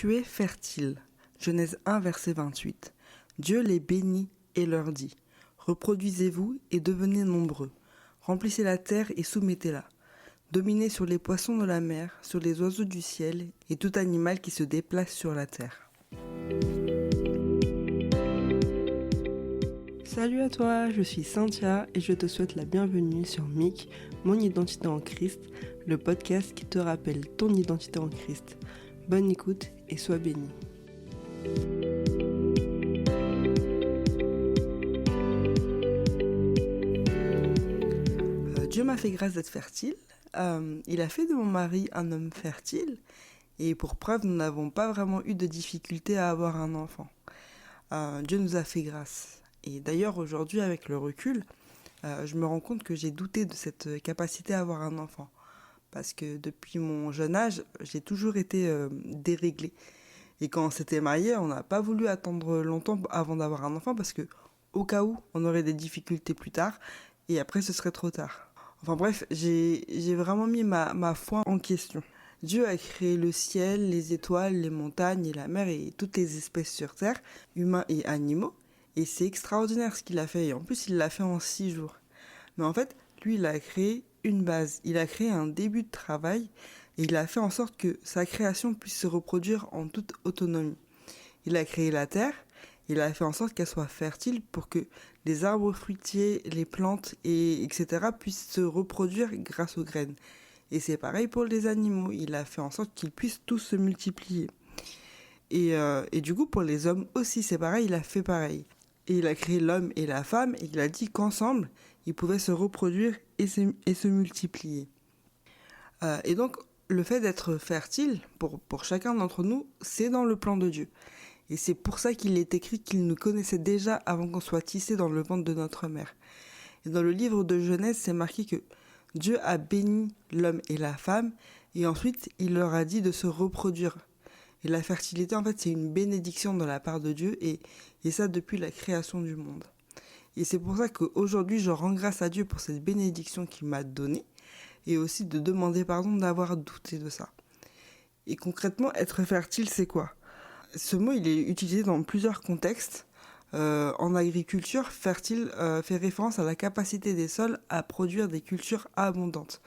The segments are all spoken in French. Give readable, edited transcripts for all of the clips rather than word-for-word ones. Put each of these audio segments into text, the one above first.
tu es fertile. Genèse 1, verset 28. Dieu les bénit et leur dit, reproduisez-vous et devenez nombreux. Remplissez la terre et soumettez-la. Dominez sur les poissons de la mer, sur les oiseaux du ciel et tout animal qui se déplace sur la terre. Salut à toi, je suis Cynthia et je te souhaite la bienvenue sur MIC, Mon Identité en Christ, le podcast qui te rappelle ton identité en Christ. Bonne écoute et sois béni. Dieu m'a fait grâce d'être fertile. Il a fait de mon mari un homme fertile. Et pour preuve, nous n'avons pas vraiment eu de difficulté à avoir un enfant. Dieu nous a fait grâce. Et d'ailleurs, aujourd'hui, avec le recul, je me rends compte que j'ai douté de cette capacité à avoir un enfant. Parce que depuis mon jeune âge, j'ai toujours été déréglée. Et quand on s'était mariés, on n'a pas voulu attendre longtemps avant d'avoir un enfant parce que, au cas où, on aurait des difficultés plus tard. Et après, ce serait trop tard. Enfin bref, j'ai vraiment mis ma foi en question. Dieu a créé le ciel, les étoiles, les montagnes et la mer et toutes les espèces sur Terre, humains et animaux. Et c'est extraordinaire ce qu'il a fait. Et en plus, il l'a fait en 6 jours. Mais en fait, lui, il a créé une base. Il a créé un début de travail. Et il a fait en sorte que sa création puisse se reproduire en toute autonomie. Il a créé la terre. Il a fait en sorte qu'elle soit fertile pour que les arbres fruitiers, les plantes, etc. puissent se reproduire grâce aux graines. Et c'est pareil pour les animaux. Il a fait en sorte qu'ils puissent tous se multiplier. Et du coup, pour les hommes aussi, c'est pareil. Il a fait pareil. Et il a créé l'homme et la femme, et il a dit qu'ensemble, ils pouvaient se reproduire et se multiplier. Et donc, le fait d'être fertile, pour chacun d'entre nous, c'est dans le plan de Dieu. Et c'est pour ça qu'il est écrit qu'il nous connaissait déjà avant qu'on soit tissé dans le ventre de notre mère. Et dans le livre de Genèse, c'est marqué que Dieu a béni l'homme et la femme, et ensuite, il leur a dit de se reproduire. Et la fertilité, en fait, c'est une bénédiction de la part de Dieu, et ça depuis la création du monde. Et c'est pour ça qu'aujourd'hui, je rends grâce à Dieu pour cette bénédiction qu'il m'a donnée, et aussi de demander pardon d'avoir douté de ça. Et concrètement, être fertile, c'est quoi ? Ce mot, il est utilisé dans plusieurs contextes. En agriculture, fertile fait référence à la capacité des sols à produire des cultures abondantes.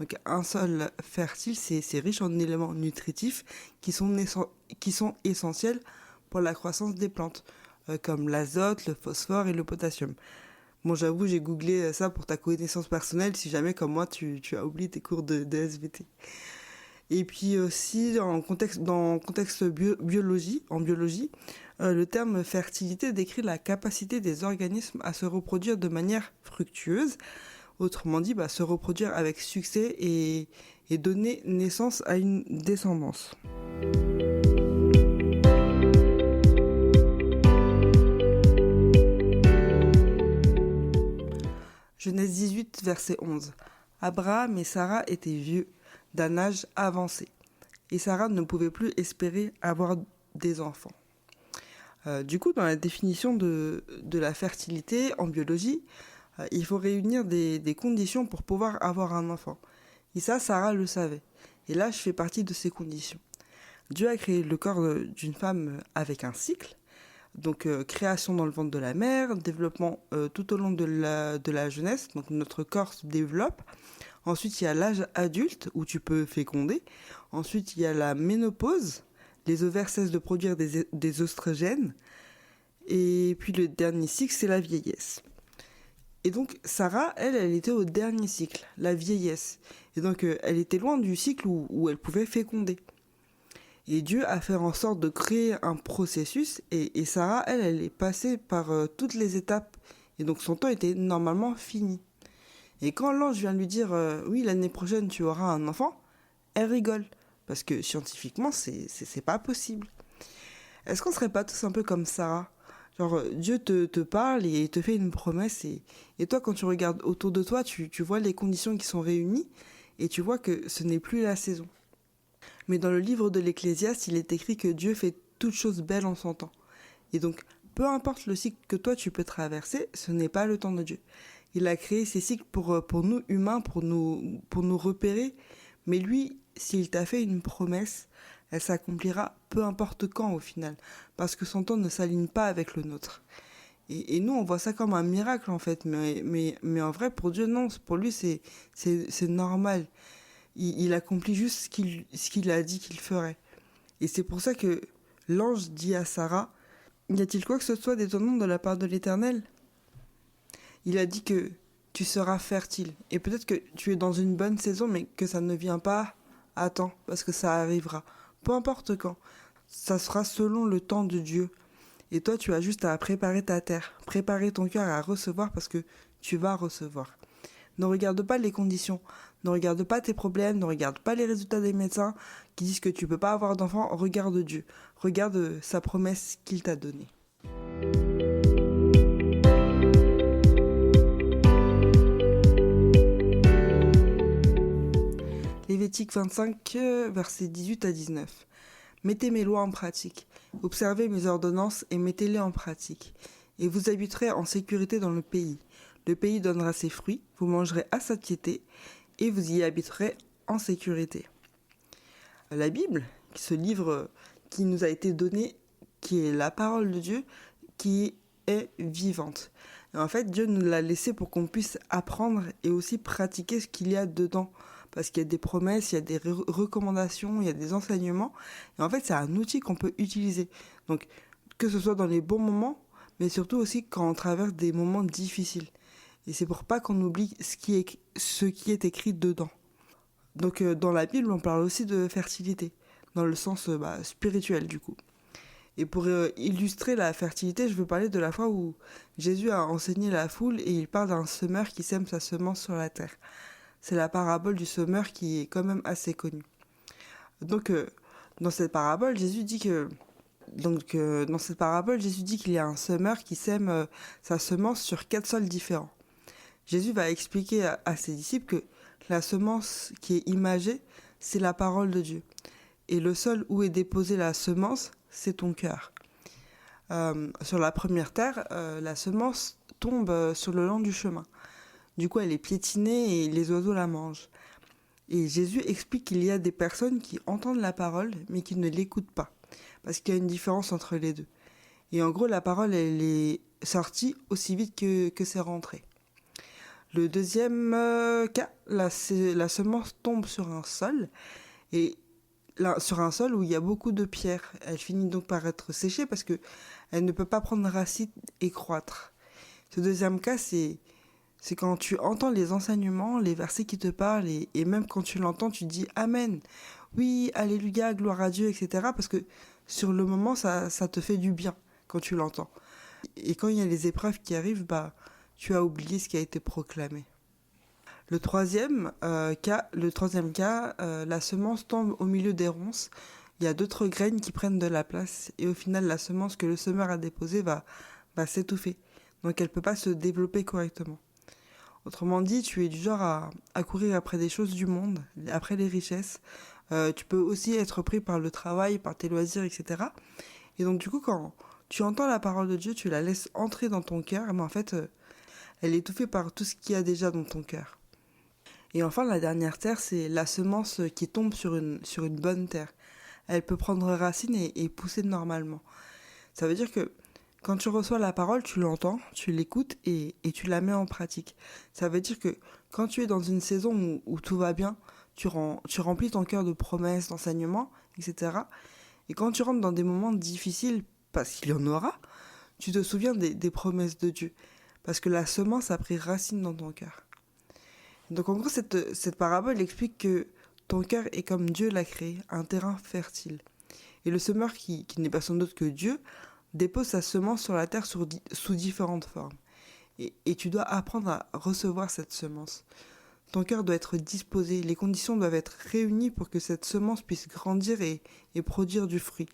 Donc un sol fertile, c'est riche en éléments nutritifs qui sont essentiels pour la croissance des plantes, comme l'azote, le phosphore et le potassium. Bon, j'avoue, j'ai googlé ça pour ta connaissance personnelle, si jamais, comme moi, tu as oublié tes cours de SVT. Et puis aussi, dans contexte biologie, le terme fertilité décrit la capacité des organismes à se reproduire de manière fructueuse, autrement dit, se reproduire avec succès et donner naissance à une descendance. Genèse 18, verset 11. Abraham et Sarah étaient vieux, d'un âge avancé, et Sarah ne pouvait plus espérer avoir des enfants. Du coup, dans la définition de la fertilité en biologie, il faut réunir des conditions pour pouvoir avoir un enfant. Et ça, Sarah le savait. Et là, je fais partie de ces conditions. Dieu a créé le corps d'une femme avec un cycle, donc création dans le ventre de la mère, développement tout au long de la jeunesse, donc notre corps se développe. Ensuite, il y a l'âge adulte où tu peux féconder. Ensuite, il y a la ménopause. Les ovaires cessent de produire des oestrogènes. Et puis le dernier cycle, c'est la vieillesse. Et donc, Sarah, elle était au dernier cycle, la vieillesse. Et donc, elle était loin du cycle où elle pouvait féconder. Et Dieu a fait en sorte de créer un processus. Et Sarah, elle est passée par toutes les étapes. Et donc, son temps était normalement fini. Et quand l'ange vient lui dire « Oui, l'année prochaine, tu auras un enfant », elle rigole. Parce que scientifiquement, c'est pas possible. Est-ce qu'on serait pas tous un peu comme Sarah ? Genre, Dieu te parle et te fait une promesse. Et toi, quand tu regardes autour de toi, tu vois les conditions qui sont réunies et tu vois que ce n'est plus la saison. Mais dans le livre de l'Ecclésiaste, il est écrit que Dieu fait toutes choses belles en son temps. Et donc, peu importe le cycle que toi, tu peux traverser, ce n'est pas le temps de Dieu. Il a créé ces cycles pour nous humains, pour nous repérer. Mais lui, s'il t'a fait une promesse, Elle s'accomplira peu importe quand au final, parce que son temps ne s'aligne pas avec le nôtre. Et nous, on voit ça comme un miracle en fait, mais en vrai, pour Dieu, non, pour lui, c'est normal. Il accomplit juste ce qu'il a dit qu'il ferait. Et c'est pour ça que l'ange dit à Sarah, y a-t-il quoi que ce soit d'étonnant de la part de l'Éternel? Il a dit que tu seras fertile. Et peut-être que tu es dans une bonne saison, mais que ça ne vient pas à temps, parce que ça arrivera. Peu importe quand. Ça sera selon le temps de Dieu. Et toi, tu as juste à préparer ta terre, préparer ton cœur à recevoir parce que tu vas recevoir. Ne regarde pas les conditions, ne regarde pas tes problèmes, ne regarde pas les résultats des médecins qui disent que tu ne peux pas avoir d'enfant. Regarde Dieu, regarde sa promesse qu'il t'a donnée. Lévitique 25, versets 18 à 19. Mettez mes lois en pratique, observez mes ordonnances et mettez-les en pratique. Et vous habiterez en sécurité dans le pays. Le pays donnera ses fruits, vous mangerez à satiété, et vous y habiterez en sécurité. La Bible, ce livre qui nous a été donné, qui est la parole de Dieu, qui est vivante. Et en fait, Dieu nous l'a laissé pour qu'on puisse apprendre et aussi pratiquer ce qu'il y a dedans. Parce qu'il y a des promesses, il y a des recommandations, il y a des enseignements. Et en fait, c'est un outil qu'on peut utiliser. Donc, que ce soit dans les bons moments, mais surtout aussi quand on traverse des moments difficiles. Et c'est pour pas qu'on oublie ce qui est écrit dedans. Donc, dans la Bible, on parle aussi de fertilité, dans le sens spirituel du coup. Et pour illustrer la fertilité, je veux parler de la fois où Jésus a enseigné la foule et il parle d'un semeur qui sème sa semence sur la terre. C'est la parabole du semeur qui est quand même assez connue. Donc, dans cette parabole, Jésus dit qu'il y a un semeur qui sème sa semence sur 4 sols différents. Jésus va expliquer à ses disciples que la semence qui est imagée, c'est la parole de Dieu. Et le sol où est déposée la semence, c'est ton cœur. Sur la première terre, la semence tombe sur le long du chemin. Du coup, elle est piétinée et les oiseaux la mangent. Et Jésus explique qu'il y a des personnes qui entendent la parole, mais qui ne l'écoutent pas. Parce qu'il y a une différence entre les deux. Et en gros, la parole, elle est sortie aussi vite que c'est rentré. Le deuxième cas, la semence tombe sur un sol. Et là, sur un sol où il y a beaucoup de pierres. Elle finit donc par être séchée parce qu'elle ne peut pas prendre racine et croître. Ce deuxième cas, c'est quand tu entends les enseignements, les versets qui te parlent, et même quand tu l'entends, tu dis « Amen ». Oui, alléluia, gloire à Dieu, etc. Parce que sur le moment, ça te fait du bien quand tu l'entends. Et quand il y a les épreuves qui arrivent, tu as oublié ce qui a été proclamé. Le troisième cas, la semence tombe au milieu des ronces. Il y a d'autres graines qui prennent de la place. Et au final, la semence que le semeur a déposée va s'étouffer. Donc elle ne peut pas se développer correctement. Autrement dit, tu es du genre à courir après des choses du monde, après les richesses. Tu peux aussi être pris par le travail, par tes loisirs, etc. Et donc du coup, quand tu entends la parole de Dieu, tu la laisses entrer dans ton cœur, mais en fait, elle est étouffée par tout ce qu'il y a déjà dans ton cœur. Et enfin, la dernière terre, c'est la semence qui tombe sur une bonne terre. Elle peut prendre racine et pousser normalement. Ça veut dire que quand tu reçois la parole, tu l'entends, tu l'écoutes et tu la mets en pratique. Ça veut dire que quand tu es dans une saison où tout va bien, tu remplis ton cœur de promesses, d'enseignements, etc. Et quand tu rentres dans des moments difficiles, parce qu'il y en aura, tu te souviens des promesses de Dieu. Parce que la semence a pris racine dans ton cœur. Donc en gros, cette parabole explique que ton cœur est comme Dieu l'a créé, un terrain fertile. Et le semeur qui n'est personne d'autre que Dieu, dépose sa semence sur la terre sous différentes formes. Et tu dois apprendre à recevoir cette semence. Ton cœur doit être disposé, les conditions doivent être réunies pour que cette semence puisse grandir et produire du fruit.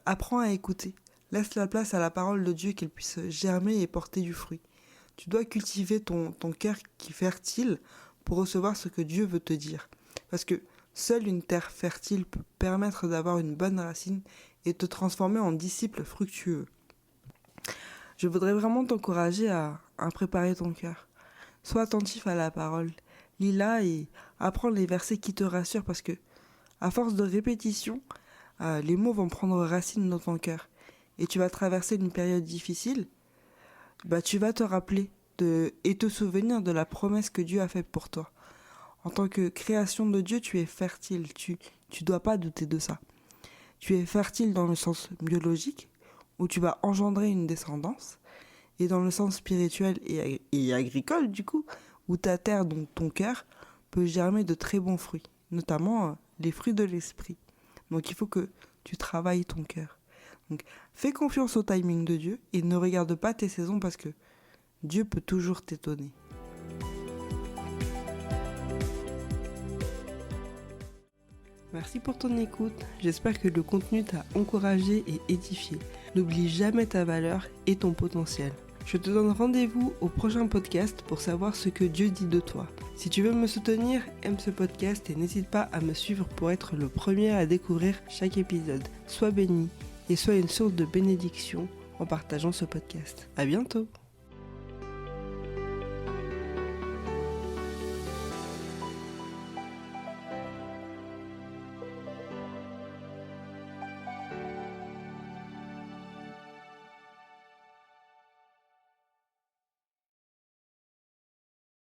Apprends à écouter. Laisse la place à la parole de Dieu qu'elle puisse germer et porter du fruit. Tu dois cultiver ton cœur qui est fertile pour recevoir ce que Dieu veut te dire. Parce que seule une terre fertile peut permettre d'avoir une bonne racine et te transformer en disciple fructueux. Je voudrais vraiment t'encourager à préparer ton cœur. Sois attentif à la parole. Lis-la et apprends les versets qui te rassurent parce que, à force de répétition, les mots vont prendre racine dans ton cœur et tu vas traverser une période difficile, tu vas te rappeler et te souvenir de la promesse que Dieu a faite pour toi. En tant que création de Dieu, tu es fertile, tu dois pas douter de ça. Tu es fertile dans le sens biologique, où tu vas engendrer une descendance, et dans le sens spirituel et agricole, du coup, où ta terre, donc ton cœur, peut germer de très bons fruits, notamment les fruits de l'esprit. Donc il faut que tu travailles ton cœur. Donc fais confiance au timing de Dieu et ne regarde pas tes saisons parce que Dieu peut toujours t'étonner. Merci pour ton écoute, j'espère que le contenu t'a encouragé et édifié. N'oublie jamais ta valeur et ton potentiel. Je te donne rendez-vous au prochain podcast pour savoir ce que Dieu dit de toi. Si tu veux me soutenir, aime ce podcast et n'hésite pas à me suivre pour être le premier à découvrir chaque épisode. Sois béni et sois une source de bénédiction en partageant ce podcast. À bientôt!